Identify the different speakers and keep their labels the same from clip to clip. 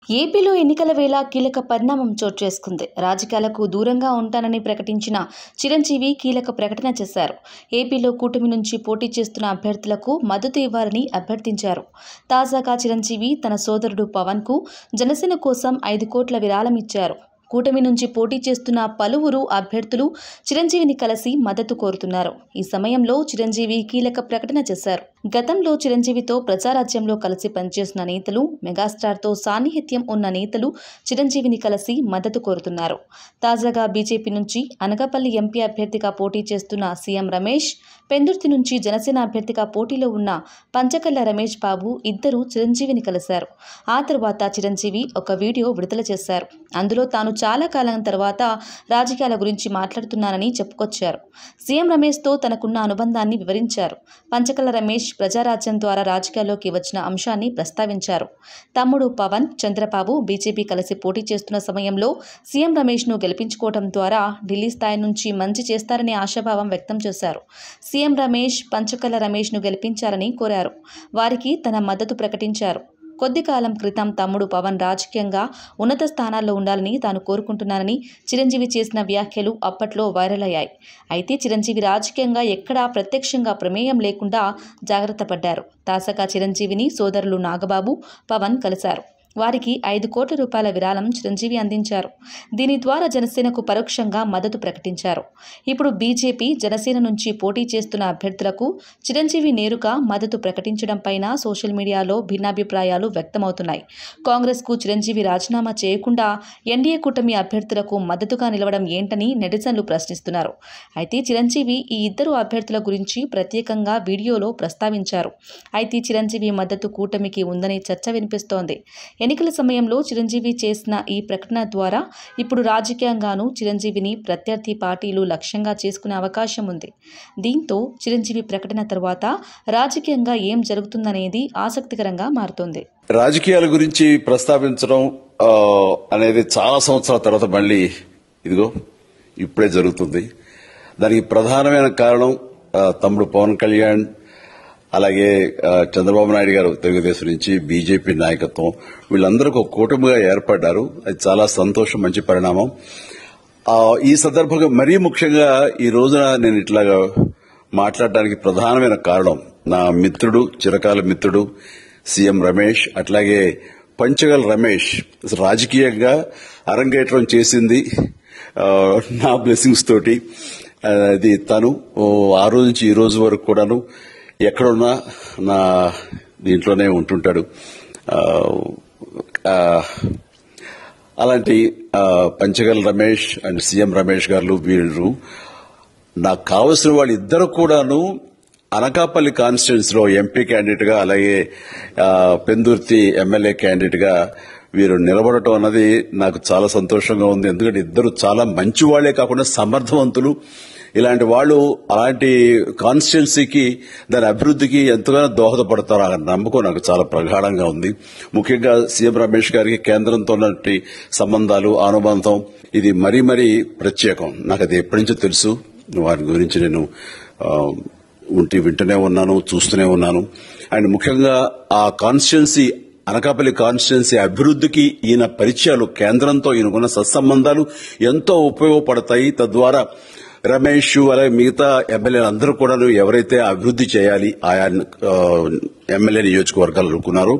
Speaker 1: ఏపీలో ఎన్నికల వేళ కీలక పరిణామం చోటు చేసుకుంది. రాజకీయాలకు దూరంగా ఉంటానని ప్రకటించిన చిరంజీవి కీలక ప్రకటన చేశారు. ఏపీలో కూటమి నుంచి పోటీ చేస్తున్న అభ్యర్థులకు మద్దతు ఇవ్వాలని అభ్యర్థించారు. తాజాగా చిరంజీవి తన సోదరుడు పవన్ కు జనసేన కోసం 5 కోట్ల విరాళం ఇచ్చారు. కూటమి నుంచి పోటీ చేస్తున్న పలువురు అభ్యర్థులు చిరంజీవిని కలిసి మద్దతు కోరుతున్నారు. ఈ సమయంలో చిరంజీవి కీలక ప్రకటన చేశారు. గతంలో చిరంజీవితో ప్రజారాజ్యంలో కలిసి పనిచేసిన నేతలు, మెగాస్టార్తో సాన్నిహిత్యం ఉన్న నేతలు చిరంజీవిని కలిసి మద్దతు కోరుతున్నారు. తాజాగా బీజేపీ నుంచి అనకాపల్లి ఎంపీ అభ్యర్థిగా పోటీ చేస్తున్న సీఎం రమేష్, పెందుర్తి నుంచి జనసేన అభ్యర్థిగా పోటీలో ఉన్న పంచకర్ల రమేష్ బాబు ఇద్దరు చిరంజీవిని కలిశారు. ఆ తర్వాత చిరంజీవి ఒక వీడియో విడుదల చేశారు. అందులో తాను చాలా కాలం తర్వాత రాజకీయాల గురించి మాట్లాడుతున్నానని చెప్పుకొచ్చారు. సీఎం రమేష్తో తనకున్న అనుబంధాన్ని వివరించారు. పంచకర్ల రమేష్ ప్రజారాజ్యం ద్వారా రాజకీయాల్లోకి వచ్చిన అంశాన్ని ప్రస్తావించారు. తమ్ముడు పవన్, చంద్రబాబు బీజేపీ కలిసి పోటీ చేస్తున్న సమయంలో సీఎం రమేష్ను గెలిపించుకోవడం ద్వారా ఢిల్లీ స్థాయి నుంచి మంచి చేస్తారనే ఆశాభావం వ్యక్తం చేశారు. సీఎం రమేష్ పంచకర్ల రమేష్ను గెలిపించాలని కోరారు. వారికి తన మద్దతు ప్రకటించారు. కొద్ది కాలం క్రితం తమ్ముడు పవన్ రాజకీయంగా ఉన్నత స్థానాల్లో ఉండాలని తాను కోరుకుంటున్నానని చిరంజీవి చేసిన వ్యాఖ్యలు అప్పట్లో వైరల్ అయ్యాయి. అయితే చిరంజీవి రాజకీయంగా ఎక్కడా ప్రత్యక్షంగా ప్రమేయం లేకుండా జాగ్రత్త పడ్డారు. తాజాగా చిరంజీవిని సోదరులు నాగబాబు, పవన్ కలిశారు. వారికి 5 కోట్ల రూపాయల విరాళం చిరంజీవి అందించారు. దీని ద్వారా జనసేనకు పరోక్షంగా మద్దతు ప్రకటించారు. ఇప్పుడు బీజేపీ, జనసేన నుంచి పోటీ చేస్తున్న అభ్యర్థులకు చిరంజీవి నేరుగా మద్దతు ప్రకటించడం పైన సోషల్ మీడియాలో భిన్నాభిప్రాయాలు వ్యక్తమవుతున్నాయి. కాంగ్రెస్కు చిరంజీవి రాజీనామా చేయకుండా ఎన్డీఏ కూటమి అభ్యర్థులకు మద్దతుగా నిలవడం ఏంటని నెటిజన్లు ప్రశ్నిస్తున్నారు. అయితే చిరంజీవి ఈ ఇద్దరు అభ్యర్థుల గురించి ప్రత్యేకంగా వీడియోలో ప్రస్తావించారు. అయితే చిరంజీవి మద్దతు కూటమికి ఉందనే చర్చ వినిపిస్తోంది. ఎన్నికల సమయంలో చిరంజీవి చేసిన ఈ ప్రకటన ద్వారా ఇప్పుడు రాజకీయంగానూ చిరంజీవిని ప్రత్యర్థి పార్టీలు లక్ష్యంగా చేసుకునే అవకాశం ఉంది. దీంతో చిరంజీవి ప్రకటన తర్వాత రాజకీయంగా ఏం జరుగుతుందనేది ఆసక్తికరంగా మారుతోంది.
Speaker 2: రాజకీయాల గురించి ప్రస్తావించడం అనేది చాలా సంవత్సరాల తర్వాత మళ్ళీ ఇప్పుడే జరుగుతుంది. దానికి ప్రధానమైన కారణం తమ్ముడు పవన్ కళ్యాణ్, అలాగే చంద్రబాబు నాయుడు గారు తెలుగుదేశం నుంచి, బీజేపీ నాయకత్వం వీళ్ళందరూ ఒక కూటమిగా ఏర్పడ్డారు. అది చాలా సంతోషం, మంచి పరిణామం. ఈ సందర్భంగా మరీ ముఖ్యంగా ఈ రోజున నేను ఇట్లాగా మాట్లాడడానికి ప్రధానమైన కారణం నా మిత్రుడు, చిరకాల మిత్రుడు సీఎం రమేష్, అట్లాగే పంచకర్ల రమేష్ రాజకీయంగా అరంగేట్రం చేసింది నా బ్లెస్సింగ్స్ తోటి. అది తను ఆ రోజు నుంచి ఈ రోజు వరకు కూడాను ఎక్కడున్నా నా దీంట్లోనే ఉంటుంటాడు. అలాంటి పంచకర్ల రమేష్ అండ్ సీఎం రమేష్ గారు వీళ్ళు నాకు కావలసిన వాళ్ళు ఇద్దరు కూడాను అనకాపల్లి కాన్స్టిట్యున్సీలో ఎంపీ క్యాండిడేట్ గా, అలాగే పెందుర్తి ఎమ్మెల్యే క్యాండిడేట్ గా వీరు నిలబడటం అన్నది నాకు చాలా సంతోషంగా ఉంది. ఎందుకంటే ఇద్దరు చాలా మంచి వాళ్లే కాకుండా సమర్థవంతులు. ఇలాంటి వాళ్ళు అలాంటి కాన్స్టిట్యున్సీకి, దాని అభివృద్ధికి ఎంతగానో దోహదపడతారు అనే నమ్మకం నాకు చాలా ప్రగాఢంగా ఉంది. ముఖ్యంగా సీఎం రమేష్ గారికి కేంద్రంతో ఉన్నటువంటి సంబంధాలు, అనుబంధం ఇది మరీ మరీ ప్రత్యేకం. నాకు అది ఎప్పటి నుంచో తెలుసు. వారి గురించి నేను వింటూనే ఉన్నాను, చూస్తూనే ఉన్నాను. అండ్ ముఖ్యంగా ఆ కాన్స్టిట్యున్సీ, అనకాపల్లి కాన్స్టిట్యున్సీ అభివృద్ధికి ఈయన పరిచయాలు, కేంద్రంతో ఈయనకున్న సత్సంబంధాలు ఎంతో ఉపయోగపడతాయి. తద్వారా రమేష్ అలాగే మిగతా ఎమ్మెల్యేలు అందరూ కూడా ఎవరైతే అభివృద్ది చేయాలి ఆయా ఎమ్మెల్యే నియోజకవర్గాలు అనుకున్నారో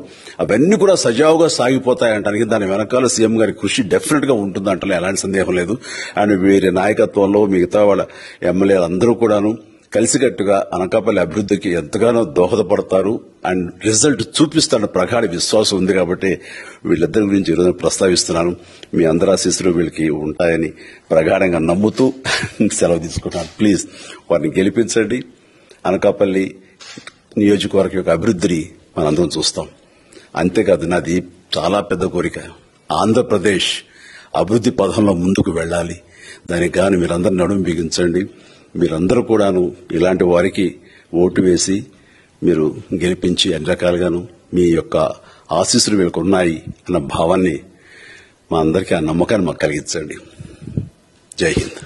Speaker 2: అవన్నీ కూడా సజావుగా సాగిపోతాయంటానికి దాని వెనకాల సీఎం గారి కృషి డెఫినెట్ గా ఉంటుందంటే ఎలాంటి సందేహం లేదు. అండ్ వీరి నాయకత్వంలో మిగతా వాళ్ళ ఎమ్మెల్యేలు అందరూ కూడాను కలిసికట్టుగా అనకాపల్లి అభివృద్ధికి ఎంతగానో దోహదపడతారు అండ్ రిజల్ట్ చూపిస్తారన్న ప్రగాఢ విశ్వాసం ఉంది. కాబట్టి వీళ్ళిద్దరి గురించి ఈరోజు ప్రస్తావిస్తున్నాను. మీ అందరి ఆశీస్సులు వీళ్ళకి ఉంటాయని ప్రగాఢంగా నమ్ముతూ సెలవు తీసుకుంటాను. ప్లీజ్ వారిని గెలిపించండి. అనకాపల్లి నియోజకవర్గం యొక్క అభివృద్ధిని మనందరం చూస్తాం. అంతేకాదు, నాది చాలా పెద్ద కోరిక, ఆంధ్రప్రదేశ్ అభివృద్ది పథంలో ముందుకు వెళ్లాలి. దానికి గాను మీరందరూ నడుము బిగించండి. మీరందరూ కూడాను ఇలాంటి వారికి ఓటు వేసి మీరు గెలిపించి అన్ని రకాలుగాను మీ యొక్క ఆశీస్సులు వీళ్ళకు ఉన్నాయి అన్న భావాన్ని మా అందరికీ, ఆ నమ్మకాన్ని మాకు కలిగించండి. జై హింద్.